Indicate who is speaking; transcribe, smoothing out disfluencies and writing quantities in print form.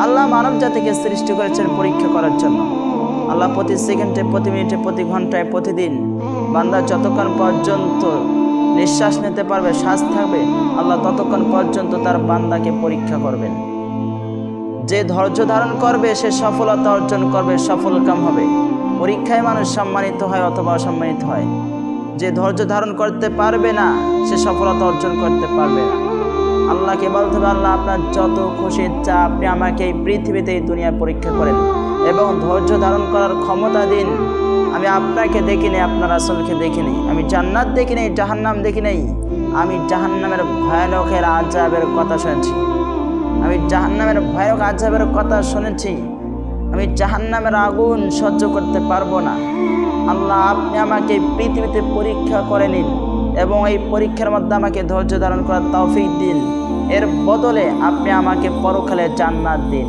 Speaker 1: আল্লাহ মানব জাতিকে সৃষ্টি করেছেন পরীক্ষা করার জন্য। আল্লাহ প্রতি সেকেন্ডে, প্রতি মিনিটে, প্রতি ঘন্টায়, প্রতিদিন বান্দা যতক্ষণ পর্যন্ত নিঃশ্বাস নিতে পারবে, শ্বাস থাকবে, আল্লাহ ততক্ষণ পর্যন্ত তার বান্দাকে পরীক্ষা করবেন। যে ধৈর্য ধারণ করবে সে সফলতা অর্জন করবে, সফলকাম হবে। পরীক্ষায় মানুষ সম্মানিত হয় অথবা অসম্মানিত হয়। যে ধৈর্য ধারণ করতে পারবে না সে সফলতা অর্জন করতে পারবে না। আল্লাহকে বলতে হবে, আল্লাহ আপনার যত খুশি ইচ্ছা আপনি আমাকে এই পৃথিবীতে, এই দুনিয়ায় পরীক্ষা করেন এবং ধৈর্য ধারণ করার ক্ষমতা দিন। আমি আপনাকে দেখিনি, আপনার রাসূলকে দেখিনি, আমি জান্নাত দেখি নাই, জাহান্নাম দেখি নাই, আমি জাহান্নামের ভয়ানকের আযাবের কথা শুনেছি, আমি জাহান্নামের ভয়ানক আযাবের কথা শুনেছি, আমি জাহান্নামের আগুন সহ্য করতে পারবো না। আল্লাহ আপনি আমাকে পৃথিবীতে পরীক্ষা করে নিন এবং এই পরীক্ষার মধ্যে আমাকে ধৈর্য ধারণ করার তৌফিক দিন। এর বদলে আপনি আমাকে পরকালে জান্নাত দিন।